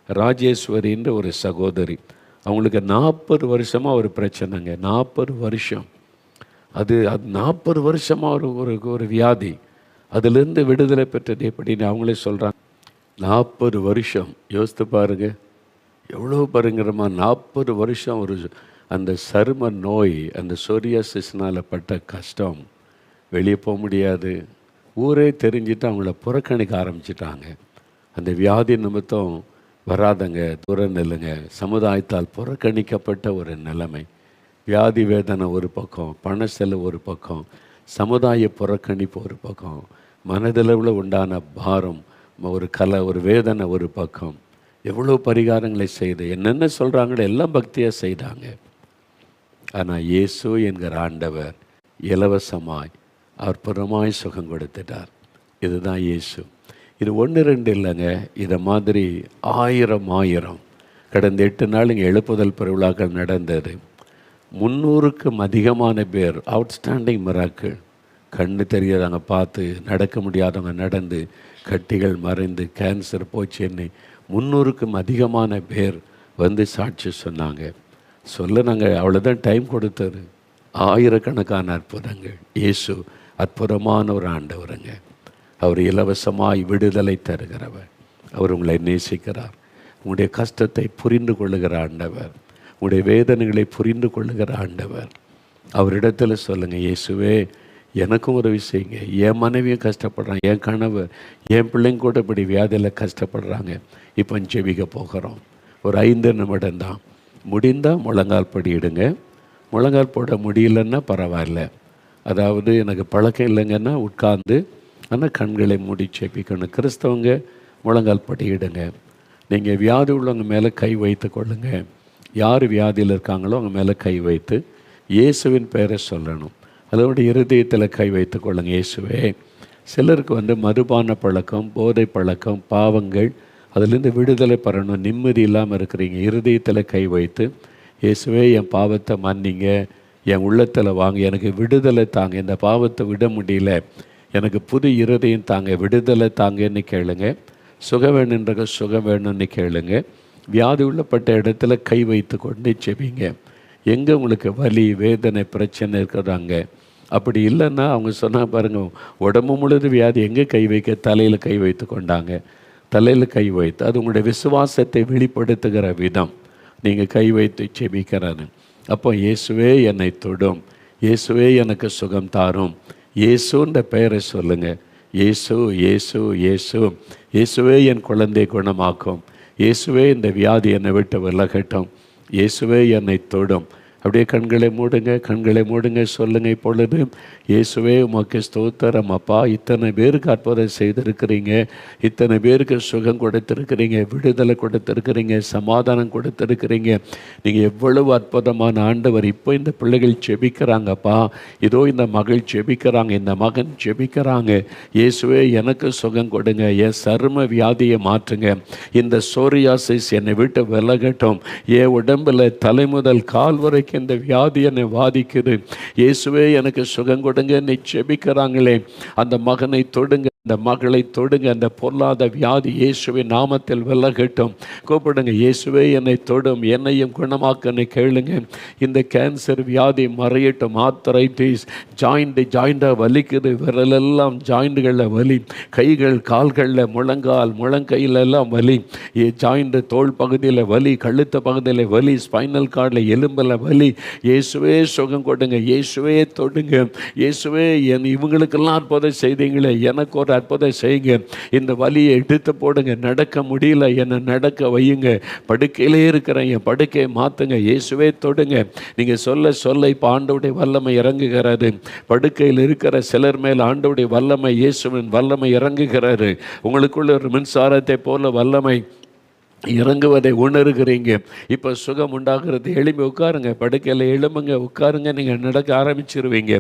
ராஜேஸ்வரின்ற ஒரு சகோதரி. அவங்களுக்கு 40 வருஷமாக ஒரு பிரச்சனைங்க. 40 வருஷம், அது 40 வருஷமாக ஒரு வியாதி. அதிலிருந்து விடுதலை பெற்றது எப்படின்னு அவங்களே சொல்கிறாங்க. 40 வருஷம் யோசித்து பாருங்க, எவ்வளோ பாருங்கிறமா. 40 வருஷம் அந்த சரும நோய், அந்த சோரியாசிஸ்னால் பட்ட கஷ்டம், வெளியே போக முடியாது. ஊரே தெரிஞ்சுட்டு அவங்கள புறக்கணிக்க ஆரம்பிச்சிட்டாங்க. அந்த வியாதி நிமித்தம் வராதங்க, தூரம் நில்லுங்க. சமுதாயத்தால் புறக்கணிக்கப்பட்ட ஒரு நிலைமை. வியாதி வேதனை ஒரு பக்கம், பண செலவு ஒரு பக்கம், சமுதாய புறக்கணிப்பு ஒரு பக்கம், மனதளவில் உண்டான பாரம், ஒரு வேதனை ஒரு பக்கம். எவ்வளோ பரிகாரங்களை செய்து என்னென்ன சொல்கிறாங்களோ எல்லாம் பக்தியாக செய்தாங்க. ஆனால் இயேசு என்கிற ஆண்டவர் இலவசமாய் அற்புதமாய் சுகம் கொடுத்துட்டார். இதுதான் இயேசு. இது 1 2 இல்லைங்க, இதை மாதிரி ஆயிரம். கடந்த 8 நாள் இங்கே எழுப்புதல் பெருவிழாக்கள் நடந்தது. 300க்கும் அதிகமான பேர் அவுட்ஸ்டாண்டிங் மிராக்கிள், கண்ணு தெரியாதவங்க பார்த்து, நடக்க முடியாதவங்க நடந்து, கட்டிகள் மறைந்து, கேன்சர் போச்சுன்னு 300க்கும் அதிகமான பேர் சாட்சி சொன்னாங்க. நாங்கள் அவ்வளோதான் டைம் கொடுத்தாரு. ஆயிரக்கணக்கான அற்புதங்கள். இயேசு அற்புதமான ஒரு ஆண்டவருங்க. அவர் இலவசமாய் விடுதலை தருகிறவர். அவர் உங்களை நேசிக்கிறார். உங்களுடைய கஷ்டத்தை புரிந்து கொள்ளுகிற ஆண்டவர், உங்களுடைய வேதனைகளை புரிந்து கொள்ளுகிற ஆண்டவர். அவரிடத்தில் சொல்லுங்கள், இயேசுவே எனக்கும் உதவி செய்யுங்க, என் மனைவியும் கஷ்டப்படுறாங்க, என் கணவர், என் பிள்ளைங்க கூட இப்படி வியாதியில் கஷ்டப்படுறாங்க. இப்போ ஜெபிக்க போகிறோம். ஒரு 5 நிமிடம் தான். முடிந்தால் முழங்கால் படியிடுங்க. முழங்கால் போட முடியலன்னா பரவாயில்ல, அதாவது எனக்கு பழக்கம் இல்லைங்கன்னா உட்கார்ந்து, ஆனால் கண்களை மூடி ஜெபிக்கணும். கிறிஸ்தவங்க முழங்கால் படியிடுங்க. நீங்கள் வியாதி உள்ளவங்க மேலே கை வைத்து கொள்ளுங்க. யார் வியாதியில் இருக்காங்களோ அவங்க மேலே கை வைத்து இயேசுவின் பெயரை சொல்லணும். அதோட இருதயத்தில் கை வைத்து கொள்ளுங்க. இயேசுவே, சிலருக்கு மதுபான பழக்கம், போதை பழக்கம், பாவங்கள், அதிலேருந்து விடுதலை பெறணும், நிம்மதி இல்லாமல் இருக்கிறீங்க. இருதயத்தில் கை வைத்து, இயேசுவே என் பாவத்தை மன்னிங்க, என் உள்ளத்தில் வாங்க, எனக்கு விடுதலை தாங்க, இந்த பாவத்தை விட முடியல, எனக்கு புது இருதயம் தாங்க, விடுதலை தாங்கன்னு கேளுங்க. சுகம் வேணுன்றக சுகம் வேணும்னு கேளுங்க. வியாதி உள்ளப்பட்ட இடத்துல கை வைத்து கொண்டு செபிங்க. எங்கே உங்களுக்கு வலி, வேதனை, பிரச்சனை இருக்கிறாங்க. அப்படி இல்லைன்னா அவங்க சொன்னால் பாருங்கள், உடம்பு முழுது வியாதி, எங்கே கை வைக்க? தலையில் கை வைத்து கொண்டாங்க. தலையில் கை வைத்து, அது உங்களுடைய விசுவாசத்தை வெளிப்படுத்துகிற விதம். நீங்கள் கை வைத்து செபிக்கிறாரு. அப்போ இயேசுவே என்னை தொடும், இயேசுவே எனக்கு சுகம் தாரும், இயேசுன்ற பெயரை சொல்லுங்கள். இயேசு இயேசு இயேசு, இயேசுவே என் குழந்தை குணமாக்கும், இயேசுவே இந்த வியாதி என்னை விட்டு விலகட்டும், இயேசுவே என்னை தொடும். அப்படியே கண்களை மூடுங்க, சொல்லுங்க. இப்பொழுது இயேசுவே உமக்கு ஸ்தோத்திரம் அப்பா, இத்தனை பேருக்கு அற்புதம் செய்திருக்கிறீங்க, இத்தனை பேருக்கு சுகம் கொடுத்துருக்கிறீங்க, விடுதலை கொடுத்துருக்கிறீங்க, சமாதானம் கொடுத்துருக்கிறீங்க. நீங்கள் எவ்வளவு அற்புதமான ஆண்டவர். இப்போ இந்த பிள்ளைகள் ஜெபிக்கிறாங்கப்பா, இதோ இந்த மகள் ஜெபிக்கிறாங்க, இந்த மகன் ஜெபிக்கிறாங்க. இயேசுவே எனக்கு சுகம் கொடுங்க, என் சரும வியாதியை மாற்றுங்க, இந்த சோரியாசிஸ் என்னை விட்டு விலகட்டும், என் உடம்பில் தலை முதல் கால் வரைக்கும் இந்த வியாதி என்னை வாதிக்குது, இயேசுவே எனக்கு சுகம் கொடுங்க ஜெபிக்கிறாங்களே. அந்த மகனை தொடுங்க, அந்த மகளை தொடுங்க, அந்த பொல்லாத வியாதி இயேசுவின் நாமத்தில் விலகட்டும். கூப்பிடுங்க, இயேசுவே என்னை தொடும், என்னையும் குணமாக்கன்னு கேளுங்க. இந்த கேன்சர் வியாதி மறையட்டும். ஆர்த்தரைட்டிஸ், ஜாயிண்டாக வலிக்குது, விரலெல்லாம் ஜாயிண்டுகளில் வலி, கைகள் கால்களில், முழங்கையில் எல்லாம் வலி, ஜாயிண்ட் தோல் பகுதியில் வலி, கழுத்து பகுதியில் வலி, ஸ்பைனல் கார்டில் எலும்பில் வலி. இயேசுவே சுகம் கொடுங்க, இயேசுவே தொடுங்க, இயேசுவே இவங்களுக்கெல்லாம் அற்புதம் செய்தீங்களே, எனக்கு ஒரு அற்புதம் செய்யுங்க. இந்த வலியை எடுத்து போடுங்க. நடக்க முடியல, என்னை நடக்க வையுங்க. படுக்கையிலே இருக்கிறேன், என் படுக்கையை மாற்றுங்க. இயேசுவே தொடுங்க. நீங்கள் சொல்ல சொல்ல இப்போ ஆண்டவருடைய வல்லமை இறங்குகிறது. படுக்கையில் இருக்கிற சிலர் மேல் ஆண்டவருடைய வல்லமை, இயேசுவின் வல்லமை இறங்குகிறாரு. உங்களுக்குள்ள ஒரு மின்சாரத்தை போல வல்லமை இறங்குவதை உணர்கிறீங்க. இப்போ சுகம் உண்டாகிறது. எழுப்பி உட்காருங்க, படுக்கையில் எழும்புங்க, உட்காருங்க, நீங்கள் நடக்க ஆரம்பிச்சிருவீங்க.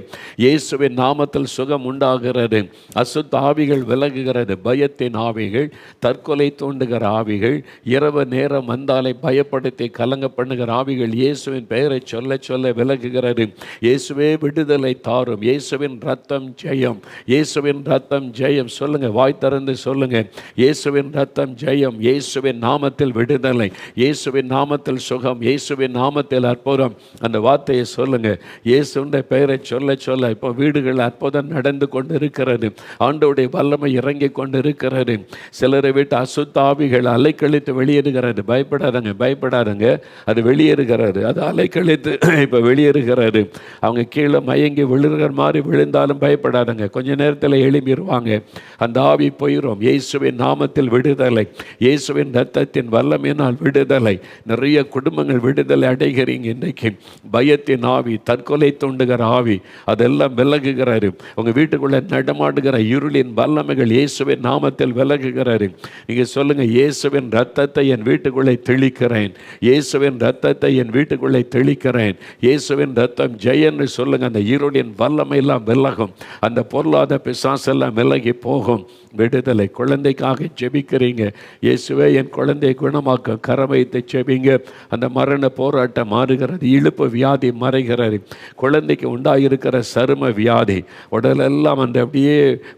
இயேசுவின் நாமத்தில் சுகம் உண்டாகிறது. அசுத்த ஆவிகள் விலகுகிறது. பயத்தின் ஆவிகள், தற்கொலை தூண்டுகிற ஆவிகள், இரவு நேரம் வந்தாலே பயப்படுத்தி கலங்க பண்ணுகிற ஆவிகள் இயேசுவின் பெயரை சொல்ல சொல்ல விலகுகிறது. இயேசுவே விடுதலை தாரும். இயேசுவின் ரத்தம் ஜெயம், இயேசுவின் ரத்தம் ஜெயம். சொல்லுங்க, வாய் திறந்து சொல்லுங்க, இயேசுவின் ரத்தம் ஜெயம், இயேசுவின் நாமத்தில் விடுதலை, இயேசுவின் நாமத்தில் சுகம், இயேசுவின் நாமத்தில் அற்புதம். அந்த வார்த்தையை சொல்லுங்க. இயேசுவின் பெயரை சொல்ல சொல்ல இப்போ வீடுகள் அற்புதம் நடந்து கொண்டு இருக்கிறது. ஆண்டவருடைய வல்லமை இறங்கி கொண்டு இருக்கிறது. சிலரை விட்டு அசுத்த ஆவிகள் அலைக்கழித்து வெளியேறுகிறது. பயப்படாதங்க, பயப்படாதங்க, அது வெளியேறுகிறது. அது அலைக்கழித்து இப்போ வெளியேறுகிறது. அவங்க கீழே மயங்கி விழுகிற மாதிரி விழுந்தாலும் பயப்படாதங்க, கொஞ்ச நேரத்தில் எழும்பிடுவாங்க. அந்த ஆவி போயிடும். இயேசுவின் நாமத்தில் விடுதலை, இயேசுவின் ரத்தத்தின் வல்லமையினால் விடுதலை. நிறைய குடும்பங்கள் விடுதலை அடைகிறீங்க இன்றைக்கு. பயத்தின் ஆவி, தற்கொலை தூண்டுகிற ஆவி, அதெல்லாம் விலகுகிறாரு. உங்க வீட்டுக்குள்ள நடமாடுகிற இருளின் வல்லமைகள் இயேசுவின் நாமத்தில் விலகுகிறாரு. நீங்க சொல்லுங்க, இயேசுவின் ரத்தத்தை என் வீட்டுக்குள்ளே தெளிக்கிறேன், இயேசுவின் ரத்தத்தை என் வீட்டுக்குள்ளே தெளிக்கிறேன், இயேசுவின் ரத்தம் ஜெயன்னு சொல்லுங்க. அந்த இருளின் வல்லமை எல்லாம் விலகும். அந்த பொருளாத பிசாசெல்லாம் விலகி போகும். விடுதலை. குழந்தைக்காக ஜெபிக்கிறீங்க. இயேசுவே என் குழந்தை குணமாக்க கரம் வைத்து ஜெபிங்க. அந்த மரண போராட்டம் மாறுகிறது. இழுப்பு வியாதி மறைகிறது. குழந்தைக்கு உண்டாயிருக்கிற சரும வியாதி, உடலெல்லாம் அந்த அப்படியே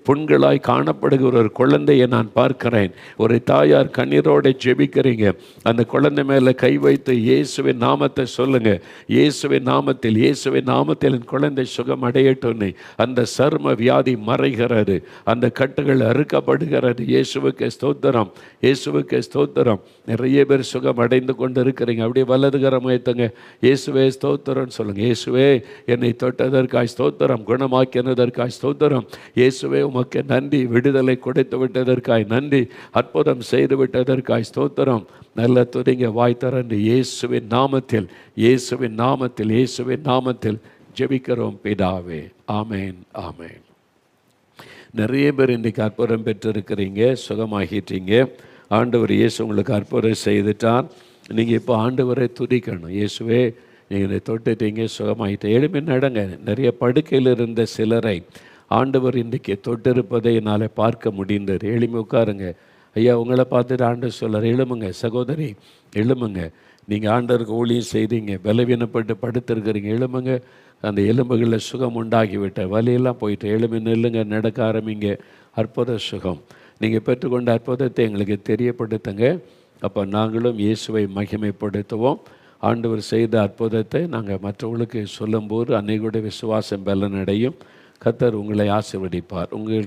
புண்களாய் காணப்படுகிற ஒரு குழந்தையை நான் பார்க்கிறேன். ஒரு தாயார் கண்ணீரோடு ஜெபிக்கிறீங்க. அந்த குழந்தை மேலே கை வைத்து இயேசுவின் நாமத்தை சொல்லுங்க. இயேசுவின் நாமத்தில், இயேசுவின் நாமத்தில் என் குழந்தை சுகம் அடையட்டும். அந்த சரும வியாதி மறைகிறது. அந்த கட்டுகள் அறுக்கப்படுகிறது. இயேசுவுக்கு ஸ்தோத்திரம், இயேசுவுக்கு ஸ்தோத்திரம். நிறைய பேர் சுகம் அடைந்து கொண்டு இருக்கிறீங்க. அப்படியே வலதுகரம் உயர்த்துங்க. இயேசுவே ஸ்தோத்திரம் சொல்லுங்க. இயேசுவே என்னை தொட்டதற்காய் ஸ்தோத்திரம், குணமாக்கினதற்காய் ஸ்தோத்திரம். இயேசுவே உமக்கு நன்றி, விடுதலை கொடுத்து விட்டதற்காய் நன்றி, அற்புதம் செய்து விட்டதற்காய் ஸ்தோத்திரம். நல்ல துதிங்க, வாய் திறந்து இயேசுவின் நாமத்தில், இயேசுவின் நாமத்தில், இயேசுவின் நாமத்தில் ஜெபிக்கிறோம் பிதாவே. ஆமேன், ஆமேன். நிறைய பேர் இன்றைக்கு அற்புதம் பெற்றிருக்கிறீங்க, சுகமாகிட்டீங்க. ஆண்டவர் இயேசு உங்களுக்கு அற்புதம் செய்துட்டார். நீங்கள் இப்போ ஆண்டவரை துதிக்கணும். இயேசுவே நீங்கள் தொட்டுட்டீங்க, சுகமாகிட்டேன். எழுப்பி நடங்க. நிறைய படுக்கையில் இருந்த சிலரை ஆண்டவர் இன்றைக்கி தொட்டிருப்பதை என்னால் பார்க்க முடிந்தது. எழுப்பி உட்காருங்க. ஐயா, உங்களை பார்த்துட்டு ஆண்டவர் சொல்கிறார், எழுமுங்க சகோதரி, எழுமுங்க. நீங்கள் ஆண்டவருக்கு ஊழியம் செய்தீங்க, பலவீனப்பட்டு படுத்திருக்கிறீங்க, எழுமுங்க. அந்த எலும்புகளில் சுகம் உண்டாகிவிட்ட வலியெல்லாம் போயிட்டு எழுமி நில்லுங்க, நடக்க ஆரம்பிங்க. அற்புத சுகம் நீங்கள் பெற்றுக்கொண்ட அற்புதத்தை எங்களுக்கு தெரியப்படுத்துங்க. அப்போ நாங்களும் இயேசுவை மகிமைப்படுத்துவோம். ஆண்டவர் செய்த அற்புதத்தை நாங்கள் மற்றவங்களுக்கு சொல்லும்போது அன்னைக்குடைய விசுவாசம் பலனடையும். கர்த்தர் உங்களை ஆசீர்வதிப்பார். உங்களுக்கு